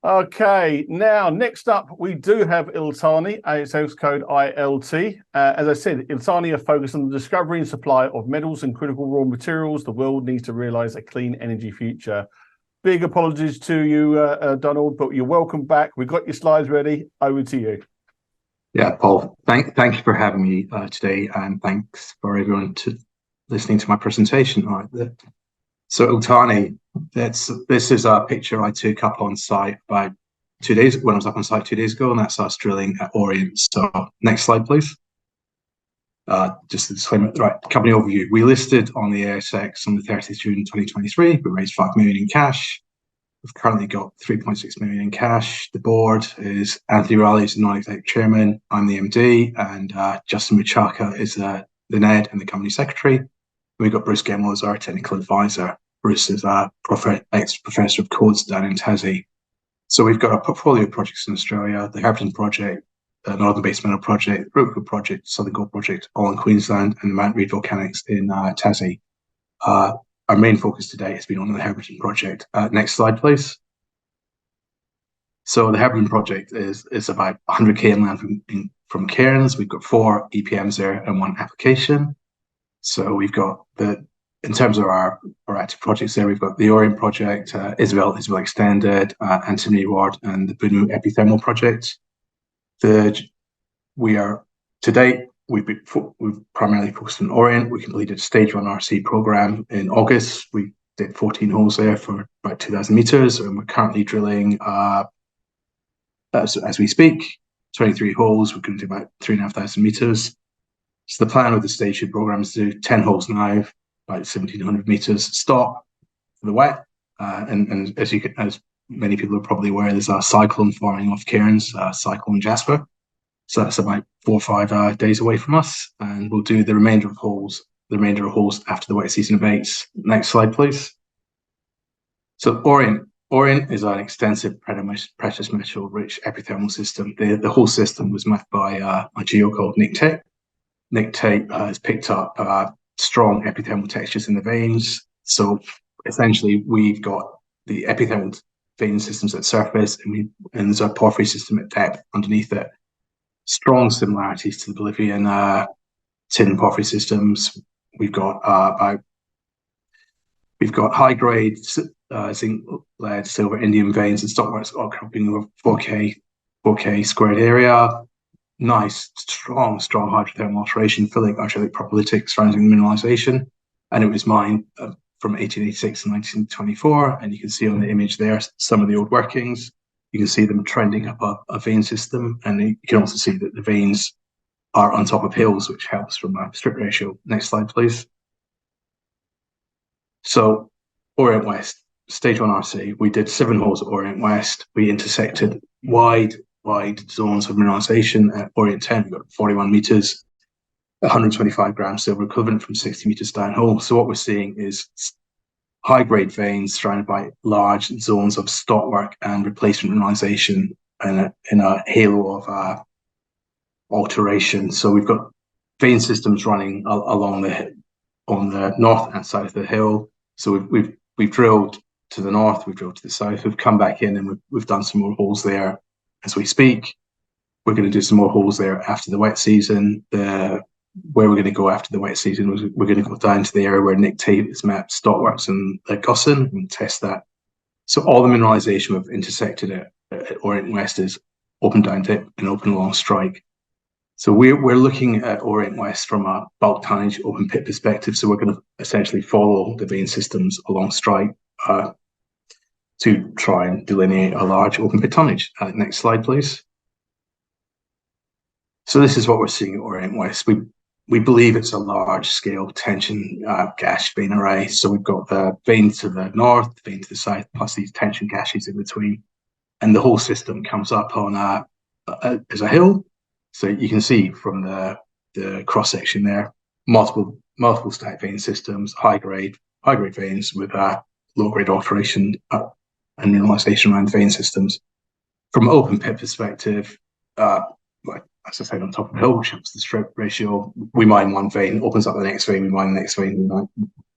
Okay, now next up, we do have Iltani, ASX code ILT. As I said, Iltani are focused on the discovery and supply of metals and critical raw materials. The world needs to realize a clean energy future. Big apologies to you, Donald, but you're welcome back. We've got your slides ready. Over to you. Yeah, Paul, thank you for having me today, and thanks for everyone listening to my presentation. All right, so Iltani, this is a picture I took up on site about 2 days when I was up on site 2 days ago, and that's us drilling at Orient. So next slide, please. Just a disclaimer, right? Company overview. We listed on the ASX on the 30th of June 2023. We raised 5 million in cash. We've currently got 3.6 million in cash. The board is Anthony Riley is the non-executive chairman. I'm the MD, and Justin Machaka is the NED and the company secretary. We've got Bruce Gemmell as our technical advisor. Bruce is a ex-professor of codes down in Tassie. So we've got a portfolio of projects in Australia, the Herberton project, the Northern Base Metal project, the Rookwood project, Southern Gold project, all in Queensland, and the Mount Reid Volcanics in Tassie. Our main focus today has been on the Herberton project. Next slide, please. So the Herberton project is about 100k inland from Cairns. We've got 4 EPMs there and 1 application. So we've got in terms of our active projects there, we've got the Orient project, Isabel Extended, Antimony Ward, and the Bunu epithermal project. To date, we've primarily focused on Orient. We completed a stage 1 RC program in August. We did 14 holes there for about 2,000 meters, and we're currently drilling, as we speak, 23 holes. We're going to do about 3,500 meters. So the plan with the stage 2 program is to do 10 holes now, about 1,700 meters, stop for the wet. And as many people are probably aware, there's a cyclone forming off Cairns, Cyclone Jasper. So that's about 4 or 5 days away from us, and we'll do the remainder of holes after the wet season abates. Next slide, please. So Orient is an extensive precious metal rich epithermal system. The whole system was mapped by a geo called Nick Tate. Nick Tate has picked up strong epithermal textures in the veins. So essentially, we've got the epithermal vein systems at surface, and there's a porphyry system at depth underneath it. Strong similarities to the Bolivian tin porphyry systems. We've got high grade zinc, lead, silver, indium veins and stockworks outcropping over 4K squared area. Nice, strong hydrothermal alteration, filling argillic propylitic surrounding the mineralization, and it was mined from 1886 to 1924. And you can see on the image there some of the old workings. You can see them trending up a vein system, and you can also see that the veins are on top of hills, which helps from a strip ratio. Next slide, please. So Orient West, stage 1 RC, we did 7 holes at Orient West. We intersected wide zones of mineralization at Orient 10. We got 41 meters, 125 grams silver equivalent from 60 meters downhole. So what we're seeing is high-grade veins surrounded by large zones of stockwork and replacement mineralization in a halo of alteration. So we've got vein systems running along on the north and south of the hill. So we've drilled to the north, we've drilled to the south, we've come back in, and we've done some more holes there as we speak. We're going to do some more holes there after the wet season. Where we're going to go after the wet season was we're going to go down to the area where Nick Tate has mapped stockworks and Gossan and test that. So all the mineralization we've intersected at Orient West is open down dip and open along strike. So we're looking at Orient West from a bulk tonnage open pit perspective. So we're going to essentially follow the vein systems along strike to try and delineate a large open pit tonnage. Next slide, please. So this is what we're seeing at Orient West. We believe it's a large-scale tension gash vein array. So we've got the vein to the north, the vein to the south, plus these tension gashes in between. And the whole system comes up on as a hill. So you can see from the cross-section there, multiple stack vein systems, high-grade veins with low-grade alteration and mineralization around vein systems. From an open pit perspective, as I said, on top of the hill, which helps the strip ratio, we mine one vein, opens up the next vein, we mine the next vein, we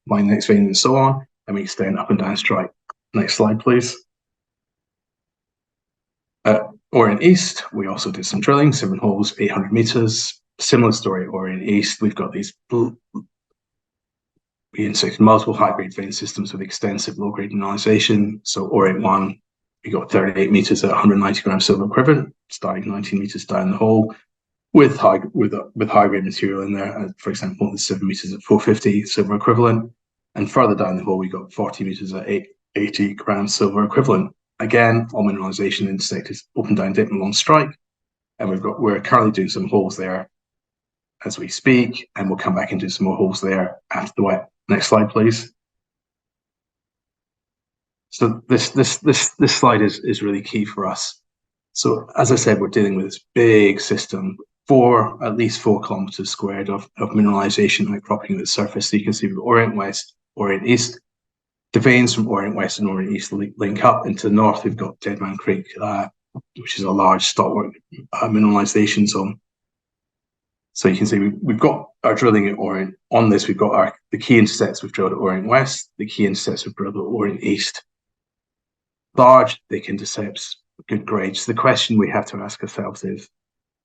mine the next vein, and so on, and we extend up and down strike. Next slide, please. Orient East, we also did some drilling, 7 holes, 800 meters. Similar story at Orient East. We've got these, we intersected multiple high-grade vein systems with extensive low-grade mineralization. So Orient 1, we got 38 meters at 190 grams silver equivalent, starting 19 meters down the hole, with high-grade material in there. For example, the 7 meters at 450 silver equivalent. And further down the hole, we got 40 meters at 80 grams silver equivalent. Again, all mineralization intersected open down dip and long strike. And we're currently doing some holes there as we speak, and we'll come back and do some more holes there after the wet. Next slide, please. So this slide is really key for us. So as I said, we're dealing with this big system, at least 4 kilometers squared of mineralization outcropping at the surface. So you can see we've got Orient West, Orient East. The veins from Orient West and Orient East link up. Into the north, we've got Deadman Creek, which is a large stockwork mineralization zone. So you can see we've got our drilling at Orient. On this, we've got the key intercepts we've drilled at Orient West, the key intercepts we've drilled at Orient East. Large, thick intercepts, good grades. The question we have to ask ourselves is,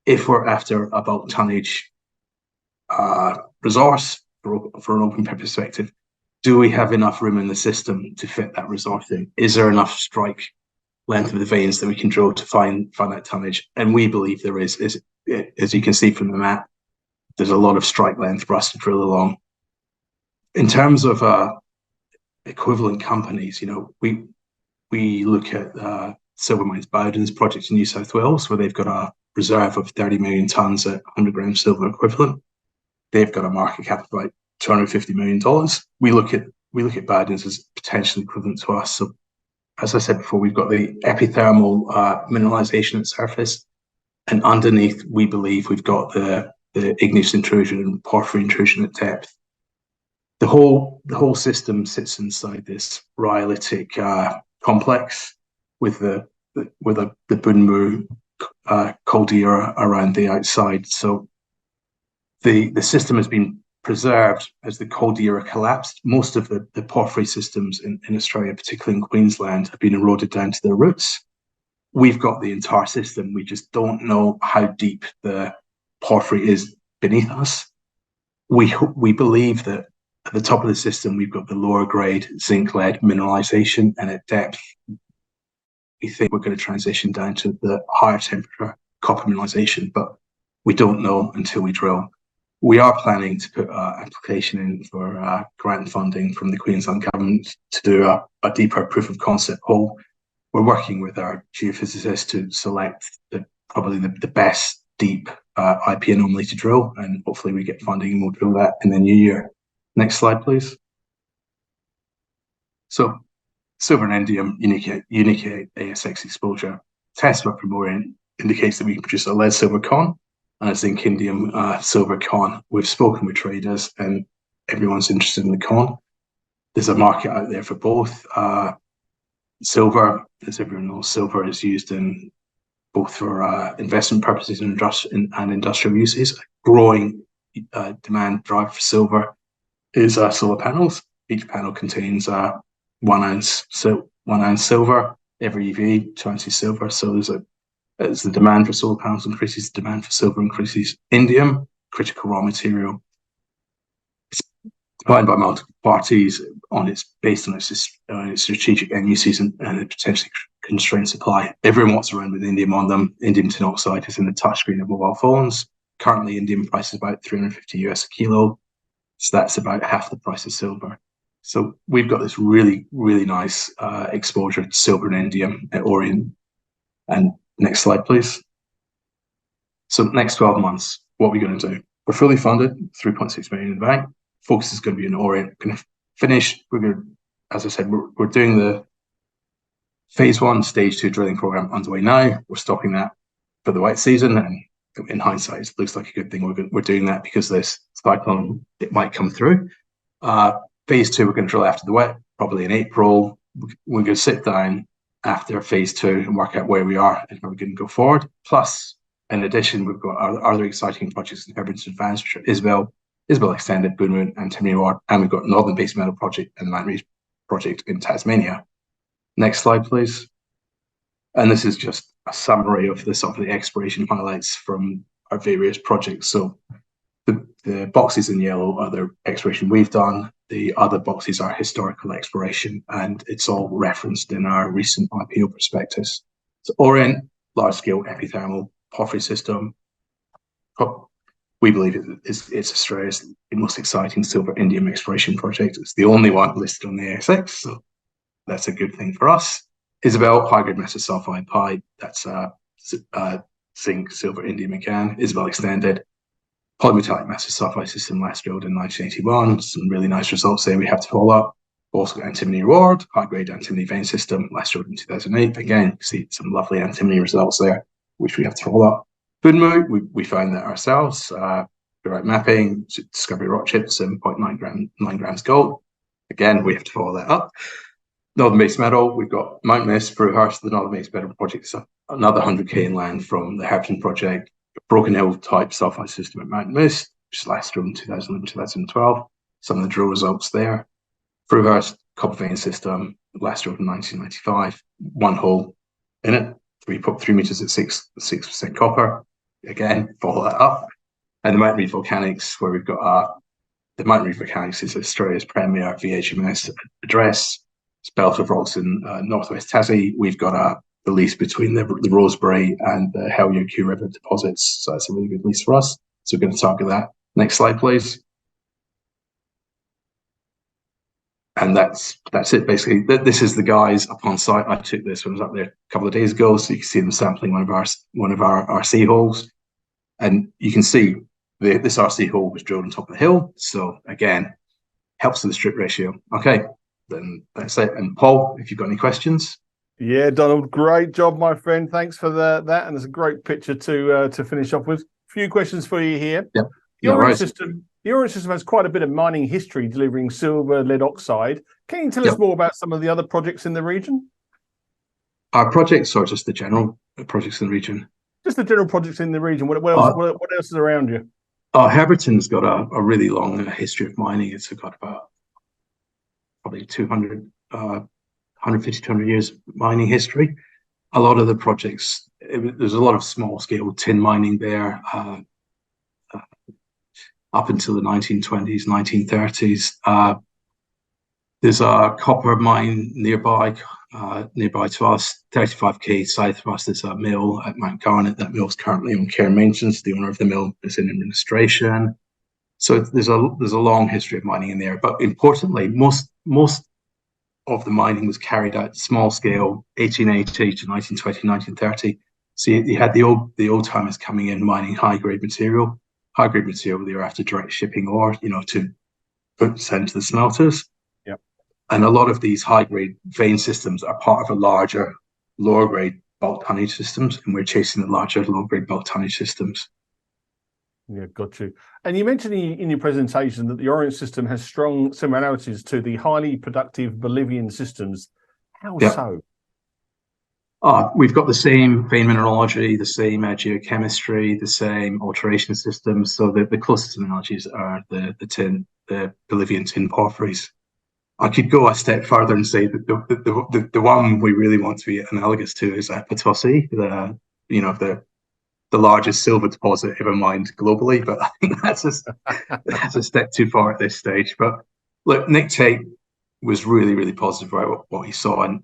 if we're after a bulk tonnage resource for an open pit perspective, do we have enough room in the system to fit that resource in? Is there enough strike length of the veins that we can drill to find that tonnage? And we believe there is. As you can see from the map, there's a lot of strike length for us to drill along. In terms of equivalent companies, we look at Silver Mines Bowden's project in New South Wales, where they've got a reserve of 30 million tonnes at 100 grams silver equivalent. They've got a market cap of about $250 million. We look at Bowden's as potentially equivalent to us. So, as I said before, we've got the epithermal mineralization at surface, and underneath, we believe we've got the igneous intrusion and porphyry intrusion at depth. The whole system sits inside this rhyolitic complex with the Bunmu caldera around the outside. So the system has been preserved as the caldera collapsed. Most of the porphyry systems in Australia, particularly in Queensland, have been eroded down to their roots. We've got the entire system. We just don't know how deep the porphyry is beneath us. We believe that at the top of the system, we've got the lower grade zinc-lead mineralization, and at depth, we think we're going to transition down to the higher temperature copper mineralization, but we don't know until we drill. We are planning to put an application in for grant funding from the Queensland government to do a deeper proof of concept hole. We're working with our geophysicists to select probably the best deep IP anomaly to drill, and hopefully we get funding and we'll drill that in the new year. Next slide, please. So silver and indium, unique ASX exposure. Test work from Orient indicates that we can produce a lead silver con and a zinc indium silver con. We've spoken with traders and everyone's interested in the con. There's a market out there for both. Silver, as everyone knows, silver is used in both for investment purposes and industrial uses. A growing demand driver for silver is solar panels. Each panel contains 1 ounce silver. Every EV, 2 ounces silver. So as the demand for solar panels increases, the demand for silver increases. Indium, critical raw material, supplied by multiple parties based on its strategic end uses and it potentially constrained supply. Everyone wants around with indium on them. Indium tin oxide is in the touchscreen of mobile phones. Currently, indium price is about $350 a kilo. So that's about half the price of silver. So we've got this really, really nice exposure to silver and indium at Orient. And next slide, please. So next 12 months, what are we going to do? We're fully funded, 3.6 million in the bank. Focus is going to be in Orient. We're going to finish. As I said, we're doing the phase 1, stage 2 drilling program underway now. We're stopping that for the wet season, and in hindsight, it looks like a good thing. We're doing that because this cyclone, it might come through. Phase 2, we're going to drill after the wet, probably in April. We're going to sit down after phase 2 and work out where we are and where we're going to go forward. Plus, in addition, we've got other exciting projects in Herbert's Advanced, which are Isabel Extended, Boonwood, and Timmy Ward, and we've got Northern Base Metal Project and the Mount Reef Project in Tasmania. Next slide, please. And this is just summary of the sort of the exploration highlights from our various projects. So the boxes in yellow are the exploration we've done. The other boxes are historical exploration, and it's all referenced in our recent IPO prospectus. So Orient, large-scale epithermal porphyry system. We believe it's Australia's most exciting silver indium exploration project. It's the only one listed on the ASX, so that's a good thing for us. Isabel, high-grade massive sulfide pipe. That's zinc, silver, indium again. Isabel extended. Polymetallic massive sulfide system last drilled in 1981. Some really nice results there we have to follow up. Also got antimony reward, high-grade antimony vein system last drilled in 2008. Again, you can see some lovely antimony results there, which we have to follow up. Funmu, we found that ourselves. Direct mapping, discovery rock chip, 7.9 grams gold. Again, we have to follow that up. Northern Base Metal, we've got Mount Mist, Brewhurst, the Northern Base Metal project, so another 100k in land from the Herberton project. Broken Hill type sulfide system at Mount Mist, which is last drilled in 2011, 2012. Some of the drill results there. Brewhurst copper vein system, last drilled in 1995. One hole in it, 3 meters at 6% copper. Again, follow that up. And the Mountain Reed Volcanics, where we've got the Mountain Reed Volcanics is Australia's premier VHMS address. It's belt of rocks in northwest Tassie. We've got the lease between the Rosebery and the Hellier-Q River deposits. So that's a really good lease for us. So we're going to target that. Next slide, please. And that's it, basically. This is the guys up on site. I took this when I was up there a couple of days ago, so you can see them sampling one of our RC holes. And you can see this RC hole was drilled on top of the hill. So again, helps with the strip ratio. Okay, then that's it. And Paul, if you've got any questions. Yeah, Donald, great job, my friend. Thanks for that. And it's a great picture to finish off with. A few questions for you here. Yep. Your Orient system has quite a bit of mining history, delivering silver, lead oxide. Can you tell us more about some of the other projects in the region? Our projects are just the general projects in the region. Just the general projects in the region. What else is around you? Herberton's got a really long history of mining. It's got about probably 150, 200 years mining history. A lot of the projects, there's a lot of small scale tin mining there up until the 1920s, 1930s. There's a copper mine nearby to us, 35k south of us. There's a mill at Mount Garner. That mill's currently on care and maintenance. The owner of the mill is in administration. So there's a long history of mining in there. But importantly, most of the mining was carried out small scale, 1880 to 1920, 1930. So you had the old timers coming in mining high grade material. High grade material, they were after direct shipping ore, to send to the smelters. Yep. And a lot of these high grade vein systems are part of a larger, lower grade bulk tonnage systems, and we're chasing the larger, low grade bulk tonnage systems. Yeah, got you. And you mentioned in your presentation that the Orient system has strong similarities to the highly productive Bolivian systems. How so? We've got the same vein mineralogy, the same geochemistry, the same alteration systems. So the closest analogies are the Bolivian tin porphyries. I could go a step further and say that the one we really want to be analogous to is Potosi, the largest silver deposit ever mined globally. But I think that's a step too far at this stage. But look, Nick Tate was really, really positive about what he saw, and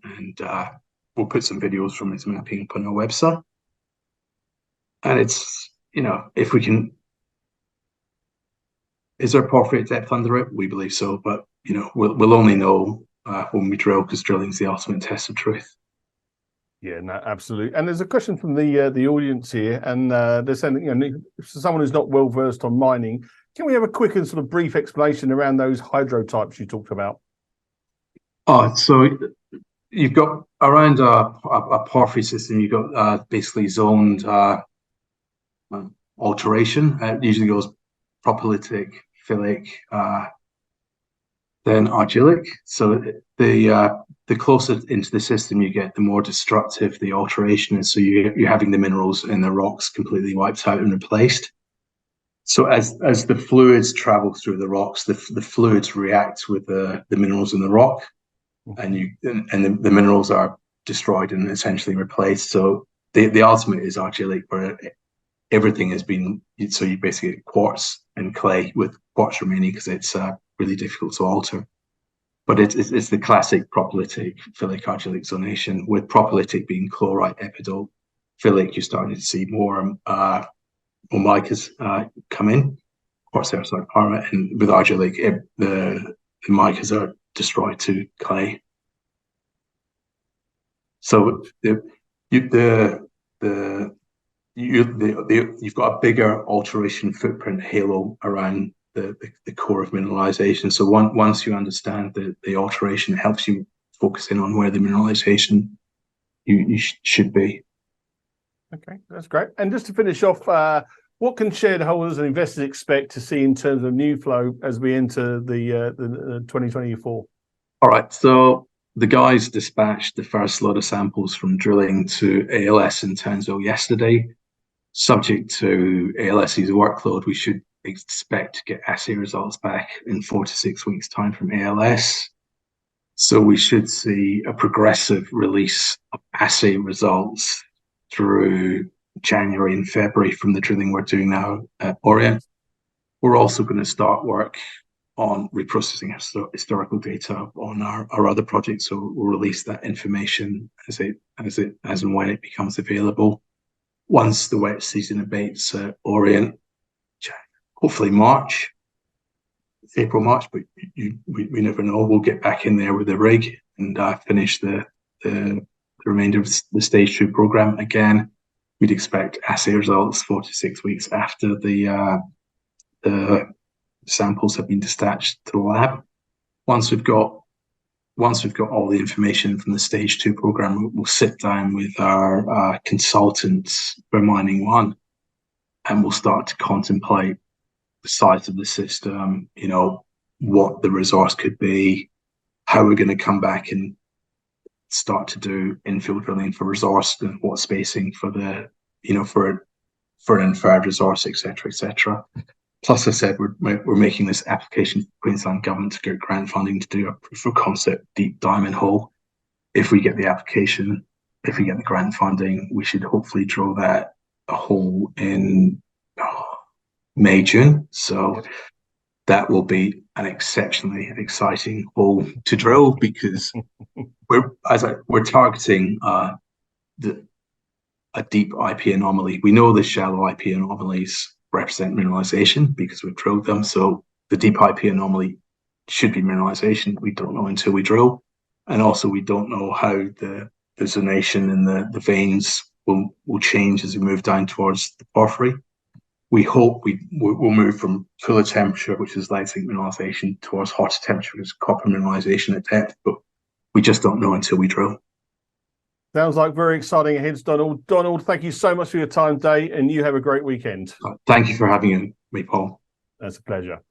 we'll put some videos from his mapping up on our website. And it's, if we can, is there porphyry at depth under it? We believe so, but we'll only know when we drill, because drilling is the ultimate test of truth. Yeah, no, absolutely. And there's a question from the audience here, and they're saying, someone who's not well versed on mining, can we have a quick and sort of brief explanation around those hydrotypes you talked about? So you've got around a porphyry system, you've got basically zoned alteration. It usually goes propylitic, philic, then argillic. So the closer into the system you get, the more destructive the alteration is. So you're having the minerals in the rocks completely wiped out and replaced. So as the fluids travel through the rocks, the fluids react with the minerals in the rock, and the minerals are destroyed and essentially replaced. So the ultimate is argillic, where everything has been, so you basically get quartz and clay with quartz remaining because it's really difficult to alter. But it's the classic propylitic phyllic argillic zonation, with propylitic being chlorite epidote. Phyllic, you're starting to see more micas come in, quartz episode parma, and with argillic, the micas are destroyed to clay. So you've got a bigger alteration footprint halo around the core of mineralization. So once you understand the alteration, it helps you focus in on where the mineralization you should be. Okay, that's great. And just to finish off, what can shareholders and investors expect to see in terms of new flow as we enter the 2024? All right, so the guys dispatched the first lot of samples from drilling to ALS in Townsville yesterday. Subject to ALS's workload, we should expect to get assay results back in 4 to 6 weeks' time from ALS. So we should see a progressive release of assay results through January and February from the drilling we're doing now at Orient. We're also going to start work on reprocessing historical data on our other projects, so we'll release that information as and when it becomes available. Once the wet season abates at Orient, hopefully March, April, March, but we never know. We'll get back in there with the rig and finish the remainder of the stage 2 program. Again, we'd expect assay results 4 to 6 weeks after the samples have been dispatched to the lab. Once we've got all the information from the stage 2 program, we'll sit down with our consultants for Mining 1, and we'll start to contemplate the size of the system, what the resource could be, how we're going to come back and start to do infill drilling for resource, and what spacing for the, for an inferred resource, etc. Plus, I said we're making this application to Queensland government to get grant funding to do a proof of concept deep diamond hole. If we get the application, if we get the grant funding, we should hopefully drill that hole in May, June. So that will be an exceptionally exciting hole to drill, because we're targeting a deep IP anomaly. We know the shallow IP anomalies represent mineralization because we've drilled them. So the deep IP anomaly should be mineralization. We don't know until we drill. And also we don't know how the zonation in the veins will change as we move down towards the porphyry. We hope we'll move from cooler temperature, which is light zinc mineralization, towards hotter temperature, which is copper mineralization at depth, but we just don't know until we drill. Sounds like very exciting ahead, Donald. Donald, thank you so much for your time today, and you have a great weekend. Thank you for having me, Paul. That's a pleasure.